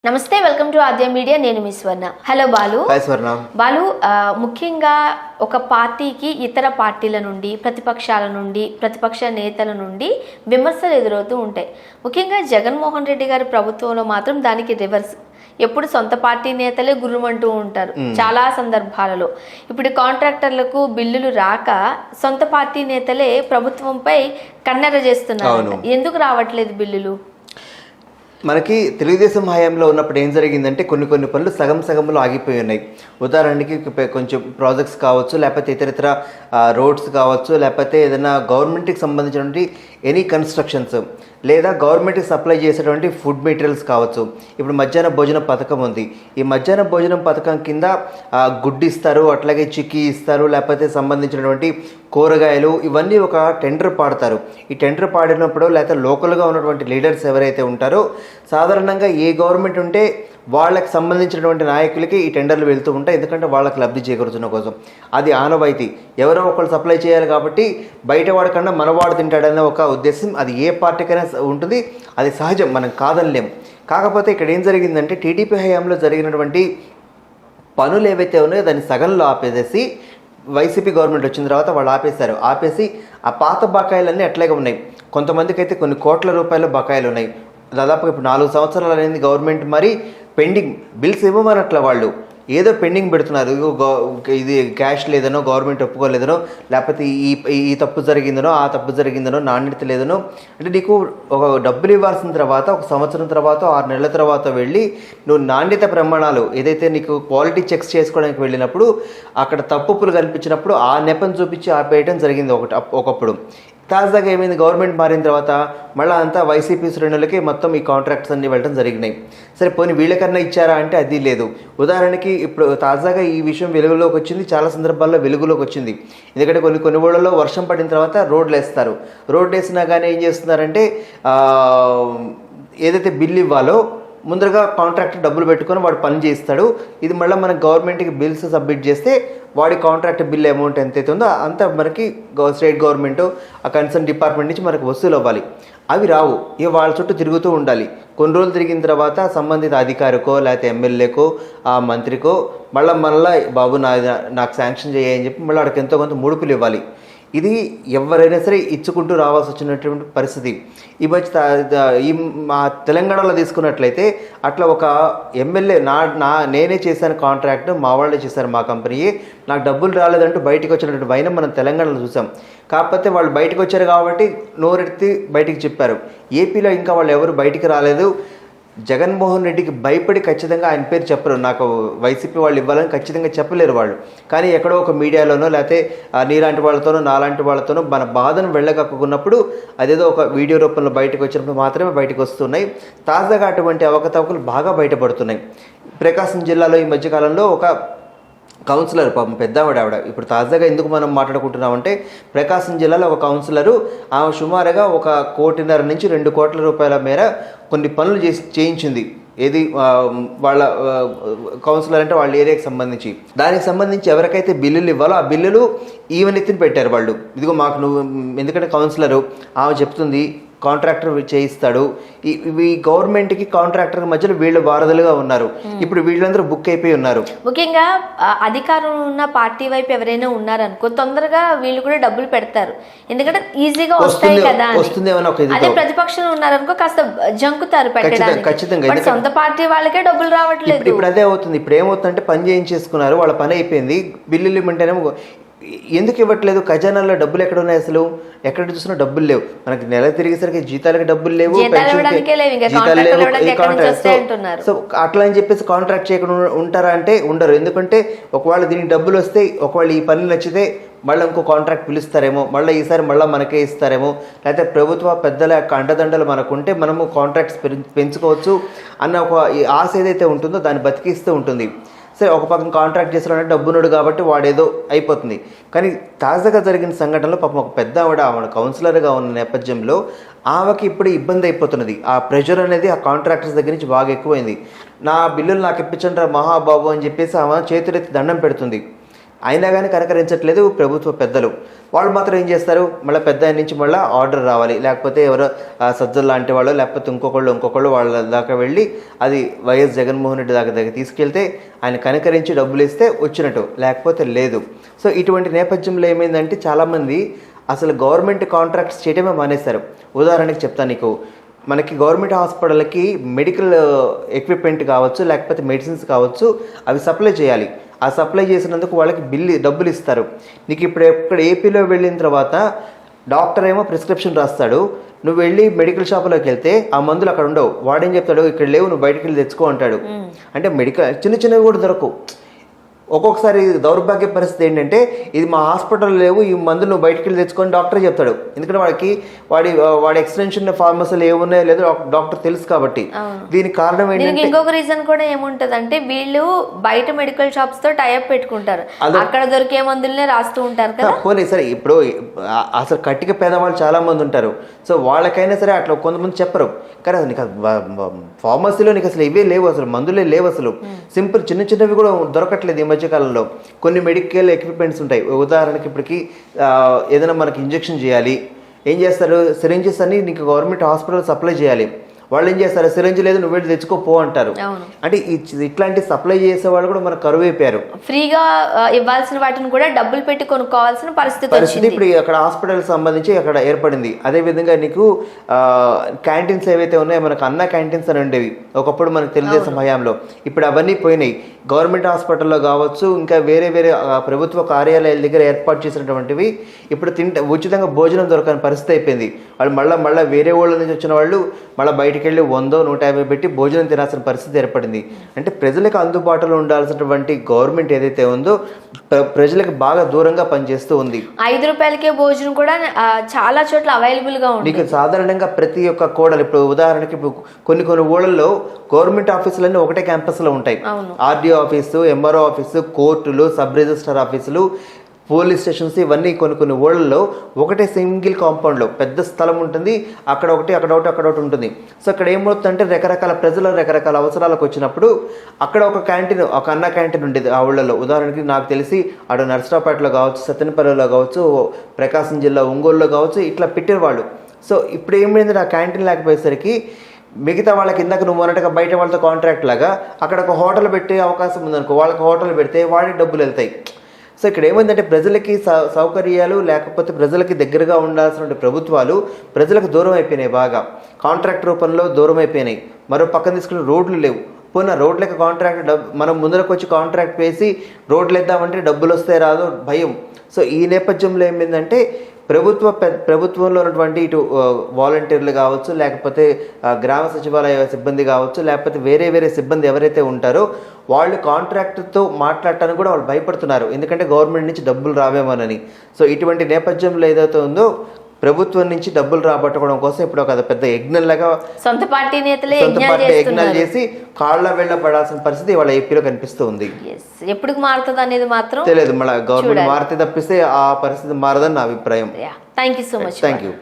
నమస్తే, welcome to Aadya media. నేను మీ స్వర్ణ. Hello Balu. Hi స్వర్ణ. బాలు, ముఖ్యంగా ఒక పార్టీకి ఇతర పార్టీల నుండి, ప్రతిపక్షాల నుండి, ప్రతిపక్ష నేతల నుండి విమర్శలు ఎదురవుతూ ఉంటాయి. ముఖ్యంగా జగన్మోహన్ రెడ్డి గారి ప్రభుత్వంలో మాత్రం దానికి రివర్స్. ఎప్పుడు సొంత పార్టీ నేతలే గుర్రమంటూ ఉంటారు చాలా సందర్భాలలో. ఇప్పుడు కాంట్రాక్టర్లకు బిల్లులు రాక సొంత పార్టీ నేతలే ప్రభుత్వంపై కన్నెర చేస్తున్నారు. ఎందుకు రావట్లేదు బిల్లులు? మనకి తెలుగుదేశం హయాంలో ఉన్నప్పుడు ఏం జరిగిందంటే కొన్ని పనులు సగంలో ఆగిపోయి ఉన్నాయి. ఉదాహరణకి కొంచెం ప్రాజెక్ట్స్ కావచ్చు, లేకపోతే ఇతర రోడ్స్ కావచ్చు, లేకపోతే ఏదైనా గవర్నమెంట్కి సంబంధించినటువంటి ఎనీ కన్స్ట్రక్షన్స్, లేదా గవర్నమెంట్కి సప్లై చేసేటువంటి ఫుడ్ మెటీరియల్స్ కావచ్చు. ఇప్పుడు మధ్యాహ్న భోజనం పథకం ఉంది. ఈ మధ్యాహ్న భోజనం పథకం కింద గుడ్డు ఇస్తారు, అట్లాగే చిక్కీ ఇస్తారు, లేకపోతే సంబంధించినటువంటి కూరగాయలు, ఇవన్నీ ఒక టెండర్ పాడతారు. ఈ టెండర్ పాడినప్పుడు లేకపోతే లోకల్గా ఉన్నటువంటి లీడర్స్ ఎవరైతే ఉంటారో, సాధారణంగా ఏ గవర్నమెంట్ ఉంటే వాళ్ళకి సంబంధించినటువంటి నాయకులకి ఈ టెండర్లు వెళ్తూ ఉంటాయి. ఎందుకంటే వాళ్ళకి లబ్ధి చేకూర్చున్న కోసం. అది ఆనవాయితీ. ఎవరో ఒకళ్ళు సప్లై చేయాలి కాబట్టి బయట వాడికన్నా మనవాడు తింటాడనే ఒక ఉద్దేశం అది ఏ పార్టీకైనా ఉంటుంది. అది సహజం, మనం కాదనలేం. కాకపోతే ఇక్కడ ఏం జరిగిందంటే టీడీపీ హయాంలో జరిగినటువంటి పనులు ఏవైతే ఉన్నాయో దాన్ని సగంలో ఆపేసేసి వైసీపీ గవర్నమెంట్ వచ్చిన తర్వాత వాళ్ళు ఆపేసి ఆ పాత బకాయిలన్నీ అట్లాగే ఉన్నాయి. కొంతమందికి అయితే కొన్ని కోట్ల రూపాయల బకాయిలు ఉన్నాయి. దాదాపుగా ఇప్పుడు 4 సంవత్సరాలు అనేది గవర్నమెంట్ మరి పెండింగ్ బిల్స్ ఇవ్వమనట్ల వాళ్ళు ఏదో పెండింగ్ పెడుతున్నారు. ఇది క్యాష్ లేదనో, గవర్నమెంట్ ఒప్పుకోలేదనో, లేకపోతే ఈ తప్పు జరిగిందనో, ఆ తప్పు జరిగిందనో, నాణ్యత లేదనో. అంటే నీకు ఒక డబ్బులు ఇవ్వాల్సిన తర్వాత 1 సంవత్సరం తర్వాత 6 నెలల తర్వాత వెళ్ళి నువ్వు నాణ్యత ప్రమాణాలు ఏదైతే నీకు క్వాలిటీ చెక్స్ చేసుకోవడానికి వెళ్ళినప్పుడు అక్కడ తప్పులు కనిపించినప్పుడు ఆ నెపం చూపించి ఆపేయడం జరిగింది ఒకప్పుడు. తాజాగా ఏమైంది, గవర్నమెంట్ మారిన తర్వాత మళ్ళీ అంతా వైసీపీ శ్రేణులకి మొత్తం ఈ కాంట్రాక్ట్స్ అన్నీ వెళ్ళడం జరిగినాయి. సరే పోనీ వీళ్ళకన్నా ఇచ్చారా అంటే అది లేదు. ఉదాహరణకి ఇప్పుడు తాజాగా ఈ విషయం వెలుగులోకి వచ్చింది, చాలా సందర్భాల్లో వెలుగులోకి వచ్చింది. ఎందుకంటే కొన్ని ఊళ్ళలో వర్షం పడిన తర్వాత రోడ్లు వేస్తారు. రోడ్లు వేసినా కానీ ఏం చేస్తున్నారంటే ఏదైతే బిల్లు ఇవ్వాలో ముందరగా కాంట్రాక్టర్ డబ్బులు పెట్టుకొని వాడు పని చేస్తాడు. ఇది మళ్ళీ మన గవర్నమెంట్కి బిల్స్ సబ్మిట్ చేస్తే వాడి కాంట్రాక్ట్ బిల్ అమౌంట్ ఎంతైతే ఉందో అంత మనకి స్టేట్ గవర్నమెంట్ ఆ కన్సర్న్ డిపార్ట్మెంట్ నుంచి మనకు వసూలు అవ్వాలి. అవి రావు. ఇక వాళ్ళ చుట్టూ తిరుగుతూ ఉండాలి. కొన్ని రోజులు తిరిగిన తర్వాత సంబంధిత అధికారికో లేకపోతే ఎమ్మెల్యేకో ఆ మంత్రికో మళ్ళీ బాబు నాకు శాంక్షన్ చేయని చెప్పి మళ్ళీ వాడికి ఎంతో కొంత ముడుపులు ఇవ్వాలి. ఇది ఎవరైనా సరే ఇచ్చుకుంటూ రావాల్సి వచ్చినటువంటి పరిస్థితి. ఈ మధ్య మా తెలంగాణలో తీసుకున్నట్లయితే అట్లా ఒక ఎమ్మెల్యే నేనే చేశాను కాంట్రాక్ట్, మా వాళ్ళే చేశారు, మా కంపెనీయే, నాకు డబ్బులు రాలేదంటూ బయటకు వచ్చినటువంటి వైనం మనం తెలంగాణలో చూసాం. కాకపోతే వాళ్ళు బయటకు వచ్చారు కాబట్టి నోరెత్తి బయటికి చెప్పారు. ఏపీలో ఇంకా వాళ్ళు ఎవరు బయటికి రాలేదు. జగన్మోహన్ రెడ్డికి భయపడి ఖచ్చితంగా ఆయన పేరు చెప్పరు, నాకు వైసీపీ వాళ్ళు ఇవ్వాలని ఖచ్చితంగా చెప్పలేరు వాళ్ళు. కానీ ఎక్కడో ఒక మీడియాలోనో లేకపోతే నీలాంటి వాళ్ళతోనో నాలాంటి వాళ్ళతోనో మన బాధను వెళ్ళగక్కున్నప్పుడు అదేదో ఒక వీడియో రూపంలో బయటకు వచ్చినప్పుడు మాత్రమే బయటకు వస్తున్నాయి. తాజాగా అటువంటి అవకతవకలు బాగా బయటపడుతున్నాయి. ప్రకాశం జిల్లాలో ఈ మధ్యకాలంలో ఒక కౌన్సిలర్, పాపం పెద్దవాడు ఆవిడ. ఇప్పుడు తాజాగా ఎందుకు మనం మాట్లాడుకుంటున్నామంటే ప్రకాశం జిల్లాలో ఒక కౌన్సిలరు ఆమె సుమారుగా 1.5 కోట్ల నుంచి 2 కోట్ల రూపాయల మేర కొన్ని పనులు చేయించింది. ఏది వాళ్ళ కౌన్సిలర్ అంటే వాళ్ళ ఏరియాకి సంబంధించి. దానికి సంబంధించి ఎవరికైతే బిల్లులు ఇవ్వాలో ఆ బిల్లులు ఈవెన్ ఎత్తిని పెట్టారు వాళ్ళు. ఇదిగో మాకు నువ్వు, ఎందుకంటే కౌన్సిలరు ఆమె చెప్తుంది కాంట్రాక్టర్ చేయిస్తాడు. ఈ గవర్నమెంట్కి కాంట్రాక్టర్ మధ్యలో వీళ్ళు వారధులుగా ఉన్నారు. ఇప్పుడు వీళ్ళందరూ బుక్ అయిపోయి ఉన్నారు. ముఖ్యంగా అధికారం ఉన్న పార్టీ వైపు ఎవరైనా ఉన్నారనుకో తొందరగా వీళ్ళు కూడా డబ్బులు పెడతారు, ఎందుకంటే ఈజీగా వస్తాయి కదా. అదే ప్రతిపక్షం ఉన్నారనుకో కాస్త జంకుతారు పెట్టడానికి. ఖచ్చితంగా సొంత పార్టీ వాళ్ళకే డబ్బులు రావట్లేదు. ఇప్పుడు అదే అవుతుంది. ఇప్పుడు ఏమవుతుందంటే పని చేయించేసుకున్నారు, వాళ్ళ పని అయిపోయింది, బిల్లులు ఇవ్వమంటేనేమో ఎందుకు ఇవ్వట్లేదు? ఖజానాలో డబ్బులు ఎక్కడ ఉన్నాయి? అసలు ఎక్కడ చూసినా డబ్బులు లేవు. మనకి నెల తిరిగేసరికి జీతాలకి డబ్బులు లేవు, జీతాలు లేవు. సో అట్లా అని చెప్పేసి కాంట్రాక్ట్ చేయకుండా ఉంటారా అంటే ఉండరు. ఎందుకంటే ఒకవేళ దీనికి డబ్బులు వస్తే, ఒకవేళ ఈ పని నచ్చితే మళ్ళీ ఇంకో కాంట్రాక్ట్ పిలుస్తారేమో, మళ్ళీ ఈసారి మళ్ళీ మనకే ఇస్తారేమో, లేకపోతే ప్రభుత్వ పెద్దల యొక్క అండదండలు మనకుంటే మనము కాంట్రాక్ట్స్ పెంచుకోవచ్చు అన్న ఒక ఆశ ఏదైతే ఉంటుందో దాన్ని బతికిస్తూ ఉంటుంది. సరే ఒక పక్కన కాంట్రాక్ట్ చేస్తున్నాడంటే డబ్బునుడు కాబట్టి వాడేదో అయిపోతుంది. కానీ తాజాగా జరిగిన సంఘటనలో పాపం ఒక పెద్ద ఆవిడ కౌన్సిలర్గా ఉన్న నేపథ్యంలో ఆమెకి ఇప్పుడు ఇబ్బంది అయిపోతున్నది. ఆ ప్రెషర్ అనేది ఆ కాంట్రాక్టర్స్ దగ్గర నుంచి బాగా ఎక్కువైంది. నా బిల్లులు నాకు ఇప్పించండి మహాబాబు అని చెప్పేసి ఆమె చేతులెత్తి దండం పెడుతుంది. అయినా కానీ కనకరించట్లేదు ప్రభుత్వ పెద్దలు. వాళ్ళు మాత్రం ఏం చేస్తారు, మళ్ళీ పెద్ద ఆయన నుంచి మళ్ళీ ఆర్డర్ రావాలి, లేకపోతే ఎవరో సజ్జలు లాంటి వాళ్ళు లేకపోతే ఇంకొకళ్ళు వాళ్ళ దాకా వెళ్ళి అది వైఎస్ జగన్మోహన్ రెడ్డి దగ్గర తీసుకెళ్తే ఆయన కనకరించి డబ్బులు ఇస్తే వచ్చినట్టు, లేకపోతే లేదు. సో ఇటువంటి నేపథ్యంలో ఏమైందంటే చాలామంది అసలు గవర్నమెంట్ కాంట్రాక్ట్స్ చేయడమే మానేశారు. ఉదాహరణకి చెప్తాను నీకు, మనకి గవర్నమెంట్ హాస్పిటల్కి మెడికల్ ఎక్విప్మెంట్ కావచ్చు, లేకపోతే మెడిసిన్స్ కావచ్చు, అవి సప్లై చేయాలి. ఆ సప్లై చేసినందుకు వాళ్ళకి డబ్బులు ఇస్తారు. నీకు ఇప్పుడు ఎక్కడ ఏపీలో వెళ్ళిన తర్వాత డాక్టర్ ఏమో ప్రిస్క్రిప్షన్ రాస్తాడు, నువ్వు వెళ్ళి మెడికల్ షాప్లోకి వెళ్తే ఆ మందులు అక్కడ ఉండవు. వాడేం చెప్తాడు, ఇక్కడ లేవు, నువ్వు బయటికి వెళ్ళి తెచ్చుకో అంటాడు. అంటే మెడికల్ చిన్నవి కూడా దొరకవు. ఒక్కొక్కసారి దౌర్భాగ్య పరిస్థితి ఏంటంటే, ఇది మా హాస్పిటల్ లేవు, ఈ మందులు నువ్వు బయటికి వెళ్ళి తెచ్చుకొని డాక్టర్ చెప్తాడు. ఎందుకంటే వాడి ఎక్స్టెన్షన్ ఫార్మసీలు ఏమున్నాయో లేదో డాక్టర్ తెలుసు కాబట్టి. దీనికి కారణం ఏంటంటే, ఇంకొక రీజన్ కూడా ఏముంటది అంటే, వీళ్ళు బయట మెడికల్ షాప్స్ తో టైఅప్ పెట్టుకుంటారు, అక్కడ దొరికే మందులనే రాస్తూ ఉంటారు కదా. పోనీ సరే, ఇప్పుడు అసలు కట్టిక పేదవాళ్ళు చాలా మంది ఉంటారు. సో వాళ్ళకైనా సరే అట్లా కొంతమంది చెప్పరు. కానీ నీకు ఫార్మసీలో నీకు అసలు ఇవే లేవు, అసలు మందులే లేవు, అసలు సింపుల్ చిన్నవి కూడా దొరకట్లేదు ఈ మధ్యకాలంలో. కొన్ని మెడికల్ ఎక్విప్మెంట్స్ ఉంటాయి. ఉదాహరణకి ఇప్పటికి ఏదైనా మనకి ఇంజెక్షన్ చేయాలి, ఏం చేస్తారు, సిరింజెస్ అని నీకు గవర్నమెంట్ హాస్పిటల్ సప్లై చేయాలి. వాళ్ళు ఏం చేస్తారు, సిరంజ్ లేదు, నువ్వు వెళ్ళి తెచ్చుకోపో అంటారు. అంటే ఇట్లాంటి సప్లై చేసే వాళ్ళు కూడా మనకు కరువు అయిపోయారు. ఫ్రీగా ఇవ్వాల్సిన వాటిని కూడా డబ్బులు పెట్టి కొనుక్కోవాల్సిన పరిస్థితి ఇప్పుడు అక్కడ హాస్పిటల్ సంబంధించి అక్కడ ఏర్పడింది. అదే విధంగా నీకు క్యాంటీన్స్ ఏవైతే ఉన్నాయో, మనకు అన్న క్యాంటీన్స్ అని ఉండేవి ఒకప్పుడు మనకు తెలుగుదేశం హయాంలో. ఇప్పుడు అవన్నీ పోయినాయి. గవర్నమెంట్ హాస్పిటల్లో కావచ్చు, ఇంకా వేరే ప్రభుత్వ కార్యాలయాల దగ్గర ఏర్పాటు చేసినటువంటివి ఇప్పుడు ఉచితంగా భోజనం దొరకని పరిస్థితి అయిపోయింది. వాళ్ళు మళ్ళీ వేరే ఊళ్ళ నుంచి వచ్చిన వాళ్ళు మళ్ళీ బయటికి వెళ్ళి 100-150 పెట్టి భోజనం తినాల్సిన పరిస్థితి ఏర్పడింది. అంటే ప్రజలకు అందుబాటులో ఉండాల్సినటువంటి గవర్నమెంట్ ఏదైతే ఉందో ప్రజలకు బాగా దూరంగా పనిచేస్తూ ఉంది. 5 రూపాయలకే భోజనం కూడా చాలా చోట్ల అవైలబుల్ గా ఉంది. నీకు సాధారణంగా ప్రతి ఒక్క కోడలు, ఇప్పుడు ఉదాహరణకి కొన్ని ఊళ్ళల్లో గవర్నమెంట్ ఆఫీసులన్నీ ఒకటే క్యాంపస్ లో ఉంటాయి. ఆర్డీఓ ఆఫీసు, ఎంఆర్ఓ ఆఫీసు, కోర్టులు, సబ్ రిజిస్టర్ ఆఫీసులు, పోలీస్ స్టేషన్స్, ఇవన్నీ కొన్ని ఊళ్ళల్లో ఒకటే సింగిల్ కాంపౌండ్లో పెద్ద స్థలం ఉంటుంది. అక్కడ ఒకటి ఉంటుంది. సో అక్కడ ఏమవుతుందంటే రకరకాల ప్రజల రకరకాల అవసరాలకు వచ్చినప్పుడు అక్కడ ఒక అన్న క్యాంటీన్ ఉండేది ఆ ఊళ్ళలో. ఉదాహరణకి నాకు తెలిసి అటు నర్సరావుపేటలో కావచ్చు, సత్తెనపల్లిలో కావచ్చు, ప్రకాశం జిల్లా ఒంగోలులో కావచ్చు, ఇట్లా పెట్టేవాళ్ళు. సో ఇప్పుడు ఏమైంది, ఆ క్యాంటీన్ లేకపోయేసరికి మిగతా వాళ్ళకి ఇందాక నువ్వు అన్నట్టుగా బయట వాళ్ళతో కాంట్రాక్ట్ లాగా అక్కడ ఒక హోటల్ పెట్టే అవకాశం ఉందనుకో, వాళ్ళకి హోటల్ పెడితే వాడికి డబ్బులు వెళ్తాయి. సో ఇక్కడ ఏమైందంటే ప్రజలకి సౌకర్యాలు లేకపోతే ప్రజలకి దగ్గరగా ఉండాల్సిన ప్రభుత్వాలు ప్రజలకు దూరం అయిపోయినాయి, బాగా కాంట్రాక్ట్ రూపంలో దూరం అయిపోయినాయి. మరో పక్కన తీసుకుని రోడ్లు లేవు. పోయిన రోడ్లకి కాంట్రాక్ట్ మనం ముందరకు వచ్చి కాంట్రాక్ట్ వేసి రోడ్లు వేద్దామంటే డబ్బులు వస్తే రాదో భయం. సో ఈ నేపథ్యంలో ఏమైందంటే ప్రభుత్వంలో ఉన్నటువంటి ఇటు వాలంటీర్లు కావచ్చు, లేకపోతే గ్రామ సచివాలయ సిబ్బంది కావచ్చు, లేకపోతే వేరే సిబ్బంది ఎవరైతే ఉంటారో వాళ్ళు కాంట్రాక్ట్తో మాట్లాడటానికి కూడా వాళ్ళు భయపడుతున్నారు. ఎందుకంటే గవర్నమెంట్ నుంచి డబ్బులు రావేమోనని. సో ఇటువంటి నేపథ్యంలో ఏదైతే ఉందో ప్రభుత్వం నుంచి డబ్బులు రాబట్టుకోవడం కోసం ఇప్పుడు ఒక పెద్ద యజ్ఞంలాగా సొంత పార్టీ నేతలే యజ్ఞాలు చేసి కాళ్ళ వెళ్ళబడాల్సిన పరిస్థితి వాళ్ళ ఏపీలో కనిపిస్తూ ఉంది. ఎప్పుడు మారుతుంది అనేది మాత్రం తెలియదు. మళ్ళీ గవర్నమెంట్ మారితే తప్పిస్తే ఆ పరిస్థితి మారదని నా అభిప్రాయం. Thank you so much. Thank you.